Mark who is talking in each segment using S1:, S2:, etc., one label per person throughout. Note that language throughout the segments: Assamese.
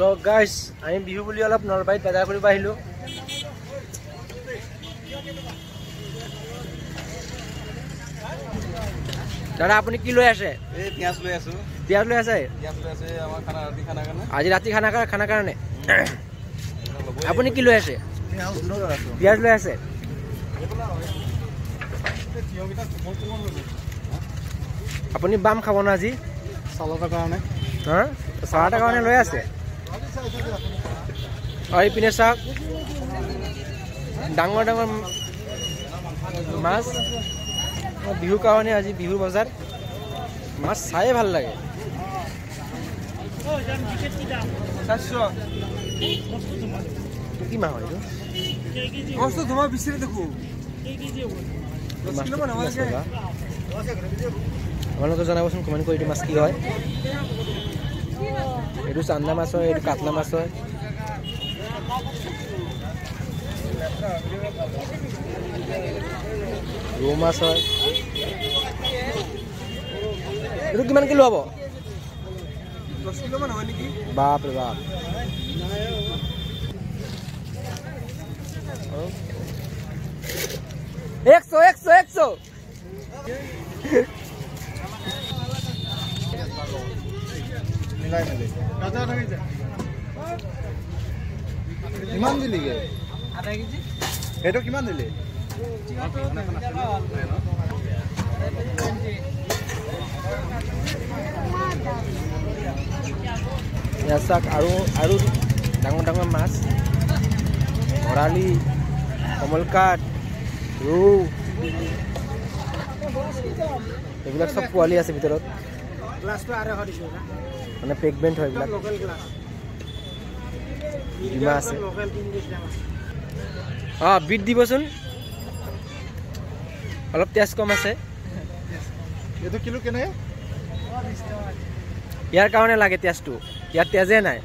S1: So guys, আমি বিহু বুলি অলপ নলবাৰীত বজাৰ কৰিব আহিলো। দাদা আপুনি কি লৈ আছে?
S2: এই পিয়াজ লৈ আছো।
S1: পিয়াজ লৈ আছে?
S2: পিয়াজ লৈ আছে আমাৰ খানা কাৰণে।
S1: আজি ৰাতি খানা কাৰণে। আপুনি কি লৈ আছে? পিয়াজ লৈ আছে। আপুনি বাম খাব না আজি?
S2: চালাডৰ কাৰণে।
S1: হা? চালাডৰ কাৰণে লৈ আছে। আৰু ইপিনে চাওক ডাঙৰ মাছ বিহু কাৰণে আজি বিহু বজাৰ মাছ চাই ভাল লাগে। কি মাছ হয় এইটো?
S2: তোমাৰ বিচাৰি দেখো।
S1: আপোনালোকে জনাবচোন কমেণ্ট কৰি এইটো মাছ কি হয়। এইটো চান্দা মাছ হয়, এইটো কাটলা মাছ হয়। ৰৌ মাছ হয়। এইটো কিমান কিলো হ'ব?
S2: 10 কিলো মান হয় নেকি?
S1: বাপৰে বাপ। একশো
S2: কিমান দিলিগে? আধা কেজি। এইটো কিমান দিলি?
S1: চাওক আৰু ডাঙৰ মাছ ভৰালি, কমলকাট, ৰৌ এইবিলাক চব পোৱালি আছে ভিতৰত। মানে পেকমেণ্ট হয় এইবিলাক। ডিমা আছে। বিট দিবচোন, অলপ তেজ কম আছে।
S2: এইটো কিলো কেনে?
S1: ইয়াৰ কাৰণে লাগে তেজটো, ইয়াত তেজে নাই।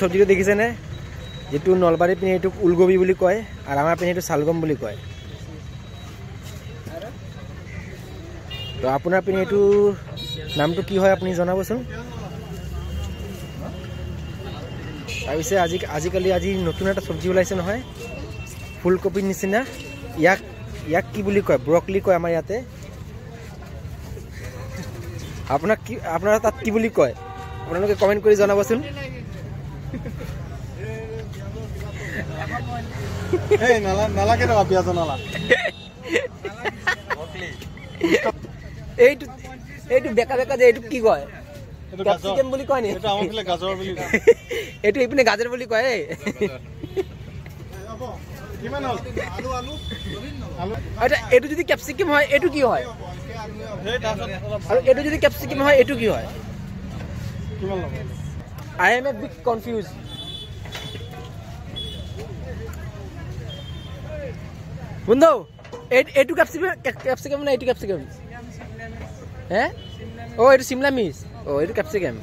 S1: চব্জিটো দেখিছেনে? যিটো নলবাৰী পিনে এইটোক ওলকবি বুলি কয় আৰু আমাৰ পিনে এইটো চালগম বুলি কয়। তো আপোনাৰ পিনে এইটো নামটো কি হয় আপুনি জনাবচোন। তাৰপিছে আজি নতুন এটা চব্জি ওলাইছে নহয়, ফুলকবিৰ নিচিনা। ইয়াক কি বুলি কয়? ব্ৰকলি কয় আমাৰ ইয়াতে। আপোনাৰ তাত কি বুলি কয়? আপোনালোকে কমেণ্ট কৰি জনাবচোন।
S2: নালাগে টকা পিয়াজ নালা।
S1: এইটো বেকা যে এইটো কি কয়? ক্যাপসিকাম বুলি কয় নি?
S2: এটা আমাৰ ফালে গাজৰ বুলি কয়।
S1: এইটো ইপিনে গাজৰ বুলি কয়।
S2: কিমান হল? আলু।
S1: আচ্ছা, এইটো যদি ক্যাপসিকাম হয় এইটো কি হয়? আৰু এইটো যদি ক্যাপসিকাম হয় এইটো কি হয়?
S2: কিমান লব?
S1: I am a bit confused. বন্ধু এইটো ক্যাপসিকাম না এইটো ক্যাপসিকাম? হ্যাঁ, ও এইটো শিমলা মির্চ। ও এইটো ক্যাপসিকাম।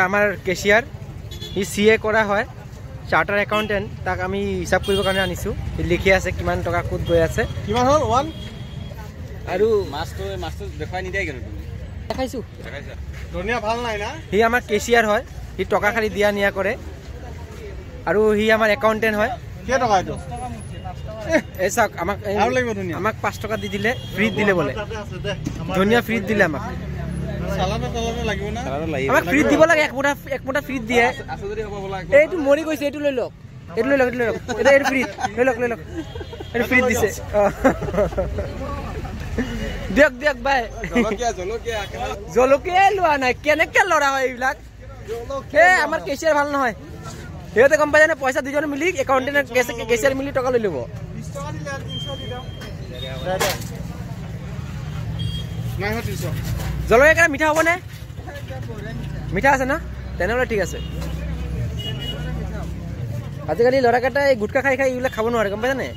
S1: আমাৰ কেচিয়াৰ, সি CA কৰা হয়, চাৰ্টাৰ একাউণ্টেণ্ট। তাক আমি হিচাপ কৰিবৰ কাৰণে আনিছোঁ। লিখি আছে কিমান টকা ক'ত গৈ আছে।
S2: কিমান হ'ল? 1
S1: আৰু
S2: মাছটো দেখুৱাই নিদিয়া কিনো তুমি?
S1: দেখাইছোঁ।
S2: ধনিয়া ভাল নাই না?
S1: সি আমাৰ কেচিয়াৰ হয়, সি টকা খালি দিয়া নিয়া কৰে। আৰু সি আমাৰ একাউণ্টেণ্ট হয়।
S2: কেই টকা এইটো?
S1: এই চাওক আমাক 5 টকা দি দিলে, ফ্ৰীত দিলে বোলে। ধনিয়া ফ্ৰীত দিলে আমাক। আমাক ফ্ৰীত দিব লাগে, এক মুঠা ফ্ৰীত দিয়ে। এইটো মৰি গৈছে, এইটো লৈ লওক। এইটো ফ্ৰীত লৈ লওক। এইটো ফ্ৰীত দিছে। দিয়ক বাই। জলকীয়াই লোৱা নাই, কেনেকে লৰা হয় এইবিলাক? আমাৰ কেচিয়াৰ ভাল নহয়। সিহঁতে গম পাই জানে পইচা দুজনে মিলি একাউণ্টেণ্ট কেচিয়াৰ মিলি টকা লৈ ল'ব। জলকীয়া কেইটা মিঠা হ'বনে? মিঠা আছে না? তেনেহ'লে ঠিক আছে। আজিকালি ল'ৰাকেইটাই গুটখা খাই এইবিলাক খাব নোৱাৰে, গম পাইছানে?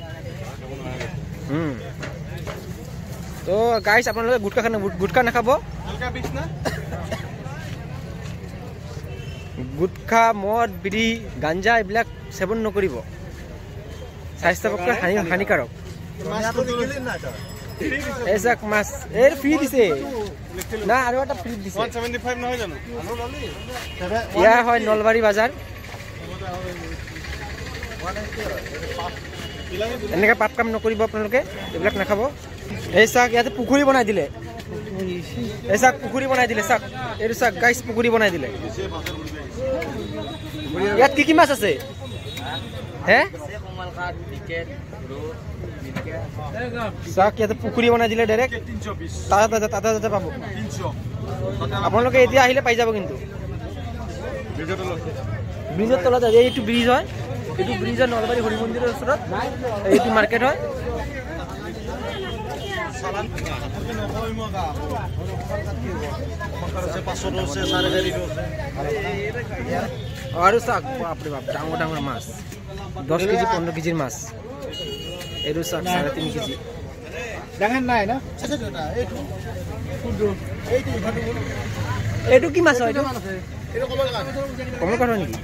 S1: তো গাইছ, আপোনালোকে গুটখা নাখাব। গুটখা মদ বিড়ি গাঞ্জা এইবিলাক সেৱন নকৰিব স্বাস্থ্যৰ পক্ষে হানিকাৰক এই চাওক মাছ এই ফ্ৰী দিছে না আৰু এটা ফ্ৰী দিছে
S2: 175 নহয় জানো
S1: ইয়া হয় নলবাৰী বাজাৰ এনেকৈ পাপ কাম নকৰিব আপোনালোকে এইবিলাক নাখাব এই চাওক ইয়াতে পুখুৰী বনাই দিলে এই চাওক পুখুৰী বনাই দিলে চাওক এইটো চাওক গাইছ পুখুৰী বনাই দিলে ইয়াত কি মাছ আছে হে চাওক ইয়াতে পুখুৰী বনাই দিলে ডাইৰেক্ট তাতে পাব আপোনালোকে এতিয়া আহিলে পাই যাব কিন্তু ব্ৰিজৰ তলত এইটো ব্ৰিজ হয় এইটো ব্ৰিজৰ নলবাৰী হৰি মন্দিৰৰ ওচৰত এইটো মাৰ্কেট হয় আৰু চাওক বাপৰে বাপ ডাঙৰ ডাঙৰ মাছ 10 কেজি 15 কেজিৰ মাছ এইটো চাওক 3.5 কেজি
S2: ডাঙৰ নাই না
S1: এইটো কি মাছ হয় কমল কাঠ হয় নেকি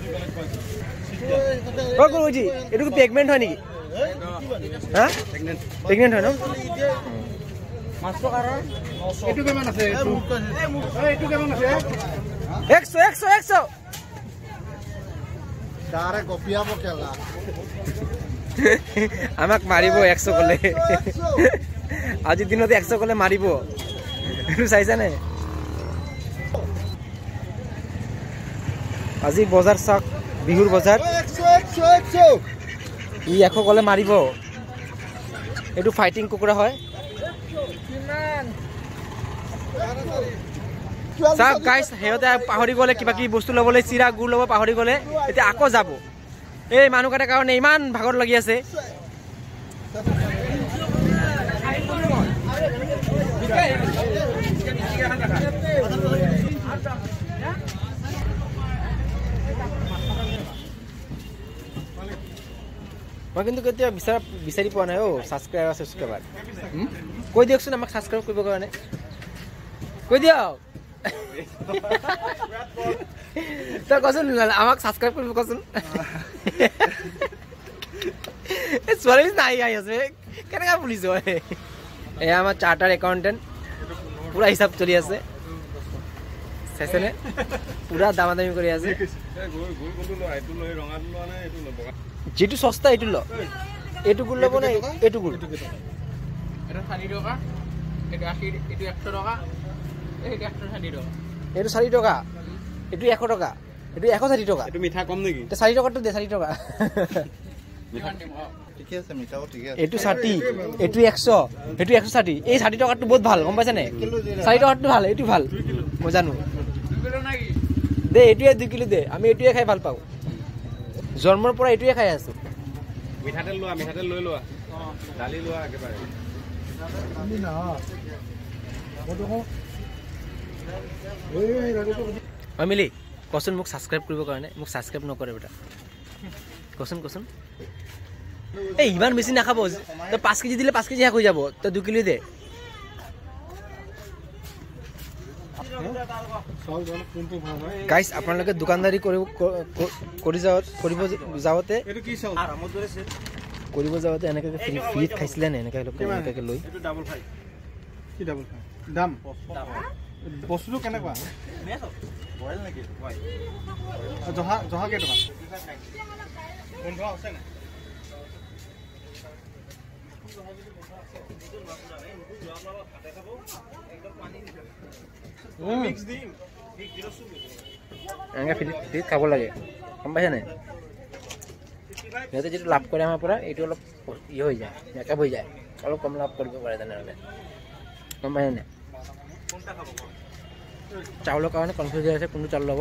S1: অ গুৰুজি এইটো কি প্ৰেগনেণ্ট হয় নেকি হা প্ৰেগনেণ্ট হয় ন মাছটো কাৰণ
S2: এইটো কেমান আছে এইটো কেমান আছে
S1: 100
S2: তাৰে কপিয়াব কেলা
S1: আমাক মাৰিব 100 কলে আজিৰ দিনতে 100 কলে মাৰিব এইটো চাইছানে আজি বজাৰ চাওক বিহুৰ বজাৰ 100 কলে মাৰিব এইটো ফাইটিং কুকুৰা হয় চাওক গাইছ সিহঁতে পাহৰি গ'লে কিবা কিবি বস্তু ল'বলৈ চিৰা গুড় ল'ব পাহৰি গ'লে এতিয়া আকৌ যাব এই মানুহকেইটাৰ কাৰণে ইমান ভাগৰ লাগি আছে মই কিন্তু কেতিয়া বিচাৰি পোৱা নাই ছাবস্ক্ৰাইবাৰ কৈ দিয়কচোন আমাক ছাবস্ক্ৰাইব কৰিবৰ কাৰণে কৈ দিয়ক তই কচোন আমাক ছাবস্ক্ৰাইব কৰিব কচোন ছোৱালী নাই আহি আছে কেনেকৈ পুলিচ হয় এয়া আমাৰ চাৰ্টাৰ একাউণ্টেণ্ট পুৰা হিচাপ চলি আছে চাইছেনে পুৰা দামাদামি কৰি আছে যিটো সস্তা এইটো ল এইটো গুড় ল'ব নে এইটো গুড়
S3: এটা 40 টকা এটা 80 এটো 100 টকা এটা 160 টকা
S1: এইটো 4 টকা এইটো 100 টকা এইটো 160 টকা
S2: এইটো মিঠা কম নেকি
S1: তে 4 টকাটো দে 4 টকা
S2: ঠিকে আছে মিঠাও ঠিকে আছে
S1: এইটো 60 এইটো 100 এইটো 160 এই 60 টকাটো বহুত ভাল গম পাইছা নে 4 টকাটো ভাল এইটো ভাল মই জানো দে এইটোৱে 2 কিলো দে আমি এইটোৱে খাই ভাল পাওঁ জন্মৰ পৰা এইটোৱে খাই আছো
S2: মিঠাতেল লৈ লোৱা ডালি লোৱা একেবাৰে আমি না
S1: মিলি কচোন মোক ছাবস্ক্ৰাইব কৰিবৰ কাৰণে মোক ছাবস্ক্ৰাইব নকৰে বেটা কচোন এই ইমান বেছি নাখাব তই 5 কেজি দিলে 5 কেজি শেষ হৈ যাব তই 2 কিলো দে গাইছ আপোনালোকে দোকানদাৰী কৰিব যাওঁতে এনেকৈ ফ্ৰীত খাইছিলে নে এনেকৈ লৈ
S2: দাম বস্তুটো কেনেকুৱা জহা কেইটকা আছে না
S1: এনেকৈ ফ্ৰীত খাব লাগে গম পাইছে নাই সিহঁতে যিটো লাভ কৰে আমাৰ পৰা এইটো অলপ হৈ যায় মেকআপ হৈ যায় অলপ কম লাভ কৰিব পাৰে তেনেহ'লে গম পাইছে নাই চাউলৰ কাৰণে কনফিউজ হৈ আছে কোনটো চাউল ল'ব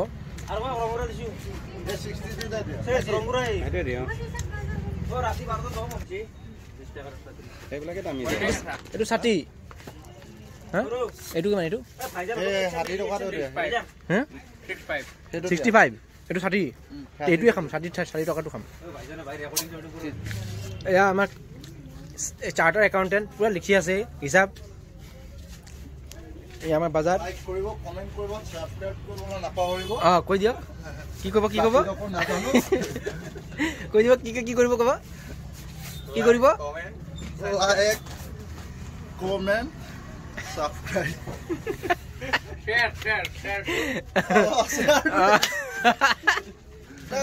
S1: এইটো 60 হা এইটো কিমান এইটো 65 এইটো 60 এইটোৱে খাম 60 টকাটো খাম এয়া আমাক চাৰ্টাৰ একাউণ্টেণ্ট পুৰা লিখি আছে হিচাপ এই আমাৰ বাজাৰ
S4: লাইক কৰিব কমেন্ট কৰিব সাবস্ক্ৰাইব কৰিবলৈ নাপাহৰিব
S1: কৈ দিয়ক কি ক'ব কি ক'ব
S4: নাজানো
S1: কৈ দিয়ক কি কৰিব ক'ব কি কৰিব
S4: লাইক কমেন্ট সাবস্ক্ৰাইব
S3: share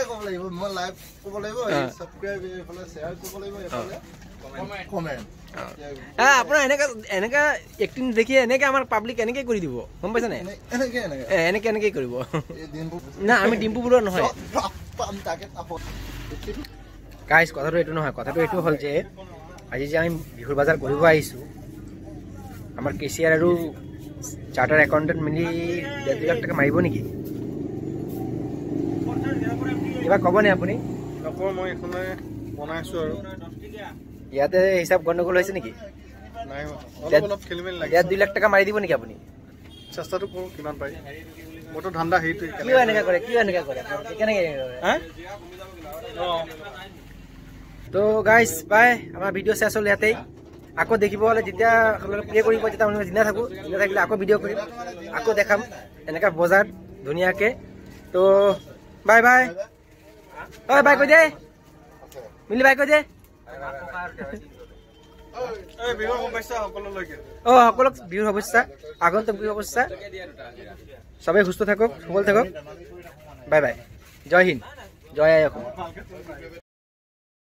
S4: ক'ব লাগিব মই লাইভ ক'ব লাগিব সাবস্ক্ৰাইব এইফালে শ্বেয়াৰ কৰিব লাগিব এইফালে কমেন্ট
S1: আপোনাৰ এনেকা এক্টিং দেখি এনেকে আমাৰ পাব্লিক এনেকে কৰি দিব গম পাইছে নাই এনেকে কৰিব না আমি ডিম্পু বোলো নহয় গাইজ কথাটো এইটো নহয় কথাটো এইটো হ'ল যে আজি যে আমি বিহুৰ বজাৰ কৰিব আহিছোঁ আমাৰ কেচিয়াৰ আৰু চাৰ্টাৰ একাউণ্টেণ্ট মিলি 2 লাখ টকা মাৰিব নেকি কিবা ক'বনে আপুনি
S4: নকওঁ মই এখনে বনাইছোঁ আৰু
S1: ইয়াতে হিচাপ গণ্ডগোল হৈছে নেকি
S4: নাই অলপ খেলিমেলি লাগে
S1: ইয়াত 2 লাখ টকা মাৰি দিব নেকি আপুনি
S4: চেষ্টাটো কৰোঁ কিমান পাৰি মোৰতো ধান্দা সেইটোৱে
S1: কিয় এনেকৈ কৰে কেনেকৈ তো গাইজ বাই আমাৰ ভিডিঅ' শেষ হ'ল ইয়াতেই আকৌ দেখিব হ'লে যেতিয়া প্লে কৰিব যেতিয়া আমি জিনা থাকিলে আকৌ ভিডিঅ' কৰিম আকৌ দেখাম এনেকুৱা বজাৰ ধুনীয়াকৈ তো বাই বাই বাই কৈ দে মিলি বাই কৈ দে সকলক বিহুৰ শুভেচ্ছা আগন্তুক বিহুৰ শুভেচ্ছা সবেই সুস্থ থাকক সবল থাকক বাই বাই জয় হিন্দ জয় আই অসম